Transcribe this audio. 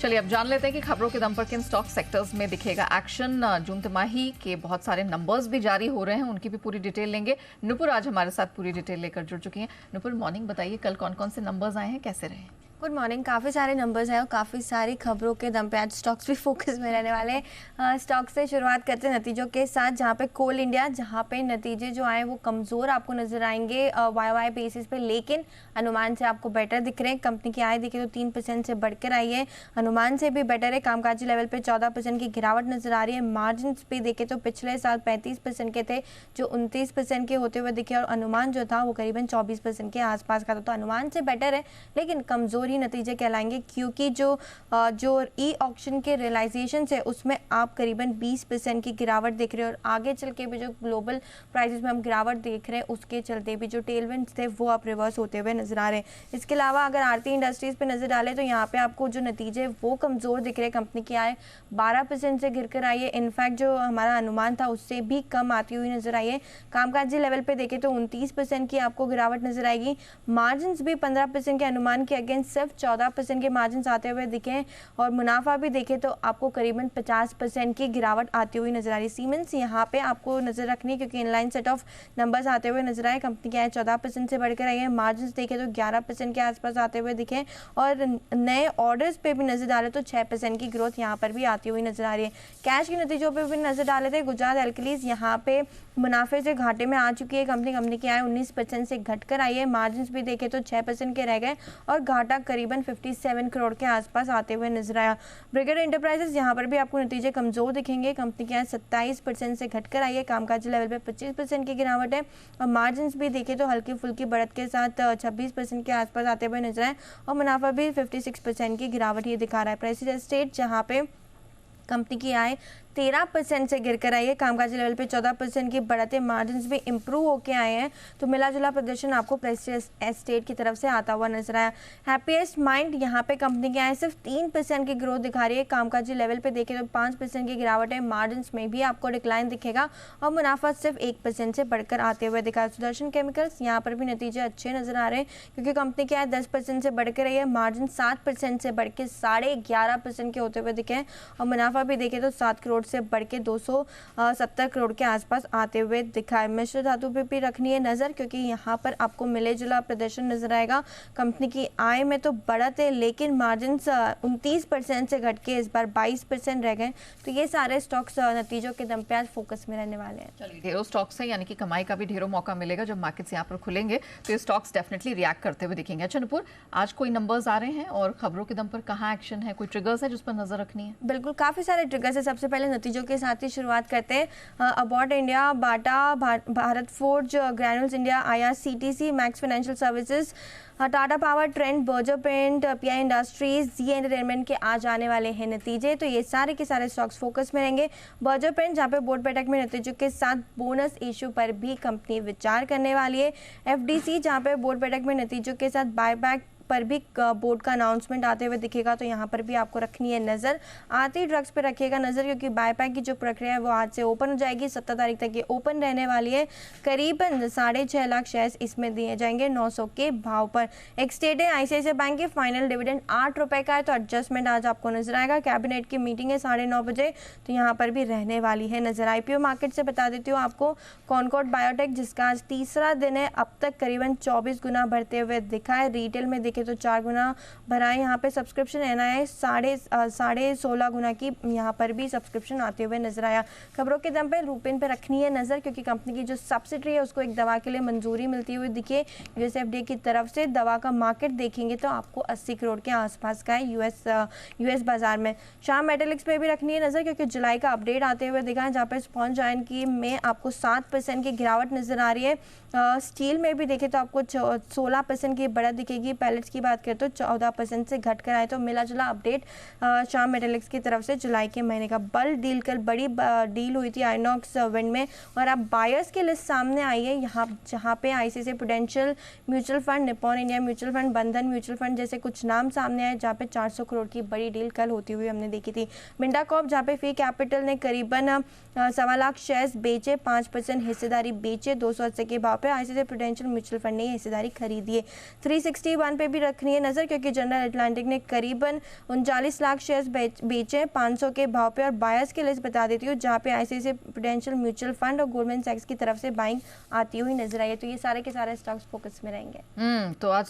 चलिए अब जान लेते हैं कि खबरों के दम पर किन स्टॉक सेक्टर्स में दिखेगा एक्शन। जून तिमाही के बहुत सारे नंबर्स भी जारी हो रहे हैं, उनकी भी पूरी डिटेल लेंगे। नुपुर आज हमारे साथ पूरी डिटेल लेकर जुड़ चुकी हैं। नुपुर मॉर्निंग, बताइए कल कौन कौन से नंबर्स आए हैं, कैसे रहे? Good morning. काफ़ी सारे नंबर्स हैं और काफ़ी सारी खबरों के दम पे आज स्टॉक्स भी फोकस में रहने वाले हैं। स्टॉक्स से शुरुआत करते हैं नतीजों के साथ, जहां पे कोल इंडिया, जहां पे नतीजे जो आए वो कमज़ोर आपको नजर आएंगे वाई बेसिस पे, लेकिन अनुमान से आपको बेटर दिख रहे हैं। कंपनी की आय देखें तो 3% से बढ़कर आई है, अनुमान से भी बेटर है। कामकाजी लेवल पे 14% की गिरावट नजर आ रही है। मार्जिन भी देखें तो पिछले साल 35% के थे, जो 29% के होते हुए दिखे, और अनुमान जो था वो करीबन 24% के आसपास का था। तो अनुमान से बेटर है, लेकिन कमजोर ही नतीजे कहलाएंगे, क्योंकि जो ई ऑक्शन के रियलाइजेशन है उसमें आप करीबन 20% की गिरावट देख रहे हैं, और आगे चल के भी जो ग्लोबल प्राइसेस में हम गिरावट देख रहे हैं उसके चलते भी जो टेलविंड्स थे वो आप रिवर्स होते हुए नजर आ रहे हैं। इसके अलावा अगर आरती इंडस्ट्रीज पे नजर डालें तो यहाँ पे आपको जो नतीजे वो कमजोर दिख रहे हैं। कंपनी की आय 12% से गिर कर आई है, इनफैक्ट जो हमारा अनुमान था उससे भी कम आती हुई नजर आई है। कामकाजी लेवल पे देखें तो 29% की आपको गिरावट नजर आएगी। मार्जिन भी 15% के अनुमान के अगेंस्ट सिर्फ 14% के मार्जिन आते हुए दिखे, और मुनाफा भी देखें तो आपको करीबन 50% की गिरावट आती हुई नजर आ रही है। सीमेंस यहाँ पे आपको नजर रखनी है, क्योंकि इनलाइन सेट ऑफ नंबर्स आते हुए नजर आए। कंपनी की आय 14% से बढ़कर आई है, मार्जिन देखें तो 11% के आसपास आते हुए दिखे, और नए ऑर्डर्स पे भी नजर डाले तो 6% की ग्रोथ यहाँ पर भी आती हुई नजर आ रही है। कैश के नतीजों पर भी नजर डाले थे। गुजरात एल्कलीज यहाँ पे मुनाफे से घाटे में आ चुकी है। कंपनी की आय 19% से घटकर आई है, मार्जिन भी देखें तो 6% के रह गए, और घाटा करीबन 57 करोड़ के आसपास आते हुए नजर आया। ब्रिगेड एंटरप्राइजेस यहाँ पर भी आपको नतीजे कमजोर दिखेंगे। कंपनी की आय 27% से घटकर आई है, कामकाजी लेवल पे 25% की गिरावट है, और मार्जिन भी देखें तो हल्की फुल्की बढ़त के साथ 26% के आसपास आते हुए नजर आए, और मुनाफा भी 56% की गिरावट ये दिखा रहा है। प्रेसिड एस्टेट जहाँ पे कंपनी की आय 13% से गिरकर आई है, कामकाजी लेवल पे 14% की बढ़त है, मार्जिन भी इंप्रूव होकर आए हैं। तो मिला जुला प्रदर्शन आपको प्रेस्टीज एस्टेट की तरफ से आता हुआ नजर आया। हैप्पीएस्ट माइंड यहाँ पे कंपनी की आय सिर्फ 3% की ग्रोथ दिखा रही है, कामकाजी लेवल पे देखें तो 5% की गिरावट है, मार्जिन में भी आपको डिक्लाइन दिखेगा, और मुनाफा सिर्फ 1% से बढ़कर आते हुए दिखा। सुदर्शन केमिकल्स यहाँ पर भी नतीजे अच्छे नजर आ रहे हैं, क्योंकि कंपनी की आय 10% से बढ़कर रही है, मार्जिन 7% से बढ़ के 11.5% के होते हुए दिखे, और मुनाफा भी देखें तो 7 करोड़ से बढ़ के 270 करोड़ के आसपास आते हुए दिखा है। मिश्र धातु पे भी रखनी है नजर, क्योंकि यहाँ पर आपको मिले जुला प्रदर्शन नजर आएगा। कंपनी की आय में तो बढ़त है, लेकिन मार्जिन 29% से घट के इस बार 22% रह गए। तो ये सारे स्टॉक्स नतीजों के दम पे आज फोकस में रहने वाले हैं। चलिए, ढेरों स्टॉक्स है, यानी कि कमाई का भी ढेरों मौका मिलेगा जब मार्केट्स यहाँ पर खुलेंगे, तो ये स्टॉक्स डेफिनेटली रिएक्ट करते हुए दिखेंगे। अच्छा नुपुर, आज कोई नंबर्स आ रहे हैं और खबरों के दम पर कहाँ एक्शन है, कोई ट्रिगर्स है जिस पर नजर रखनी है? बिल्कुल, काफी सारे ट्रिगर्स है। सबसे पहले नतीजों के साथ ही शुरुआत करते हैं। Abbott India, Bata, Bharat Forge, Granules India, IRCTC, Max Financial Services, Tata Power, Trent, Berger Paint, PI Industries, Zee Entertainment के आज आने वाले हैं नतीजे। तो ये सारे के सारे स्टॉक्स फोकस में रहेंगे। बर्जर पेंट जहाँ पे बोर्ड बैठक में नतीजों के साथ बोनस इशू पर भी कंपनी विचार करने वाली है। FDC जहाँ पे बोर्ड बैठक में नतीजों के साथ बायबैक पर भी बोर्ड का अनाउंसमेंट आते हुए दिखेगा, तो यहाँ पर भी आपको रखनी है नजर। आरती ड्रग्स पे रखिएगा नजर, क्योंकि बायबैक की जो प्रक्रिया है वो आज से ओपन हो जाएगी, 17 तारीख तक ये ओपन रहने वाली है। करीबन 6.5 लाख शेयर्स इसमें दिए जाएंगे 900 के भाव पर। एक स्टेट है ICICI बैंक के फाइनल डिविडेंड 8 रुपए का है, तो एडजस्टमेंट आज आपको नजर आएगा। कैबिनेट की मीटिंग है 9:30 बजे, तो यहाँ पर भी रहने वाली है नजर। IPO मार्केट से बता देती हूँ आपको, कॉनकॉर्ड बायोटेक जिसका आज तीसरा दिन है, अब तक करीबन 24 गुना बढ़ते हुए दिखा है। रिटेल में देखे तो 4 गुना भरा है। यहाँ पे सब्सक्रिप्शन NII 16.5 गुना की यहाँ पर भी सब्सक्रिप्शन आते हुए नजर आया। खबरों के दम पे लुपिन पे रखनी है नजर, क्योंकि कंपनी की जो सब्सिडरी है उसको एक दवा के लिए मंजूरी मिलती हुई दिखे US FDA की तरफ से। दवा का मार्केट देखेंगे तो आपको 80 करोड़ के आसपास का है US बाजार में। श्याम मेटालिक्स पे भी रखनी है नजर, क्योंकि जुलाई का अपडेट आते हुए दिखा है, जहाँ पे स्पॉन्ज आयन की में आपको 7% की गिरावट नजर आ रही है। स्टील में भी देखें तो आपको 16% की बढ़त दिखेगी। पैलेट्स की बात करें तो 14% से घट कर आए। तो मिला जुला अपडेट श्याम मेटालिक्स की तरफ से जुलाई के महीने का। बल्क डील, कल बड़ी डील हुई थी आइनॉक्स विंड में, और अब बायर्स की लिस्ट सामने आई है यहाँ, जहाँ पे ICICI prudential mutual fund, Nippon India mutual fund, बंधन म्यूचुअल फंड जैसे कुछ नाम सामने आए, जहाँ पे 400 करोड़ की बड़ी डील कल होती हुई हमने देखी थी। मिंडा कॉर्प जहाँ पे फी कैपिटल ने करीबन 1.25 लाख शेयर्स बेचे, 5% हिस्सेदारी बेचे 280 के भाव पे। ICICI प्रूडेंशियल म्यूचुअल फंड ने हिस्सेदारी खरीदी है। 361 पे भी रखनी है नज़र, क्योंकि जनरल अटलांटिक ने करीबन 39 लाख शेयर्स बेचे 500 के भाव पे। और बायर्स की लिस्ट बता देती हूँ, जहाँ पे आईसीआईसीआई प्रूडेंशियल म्यूचुअल फंड और गोल्डमैन सैक्स की तरफ से बाइंग आती हुई नजर आई है। तो ये सारे के सारे स्टॉक्स फोकस में रहेंगे। तो आज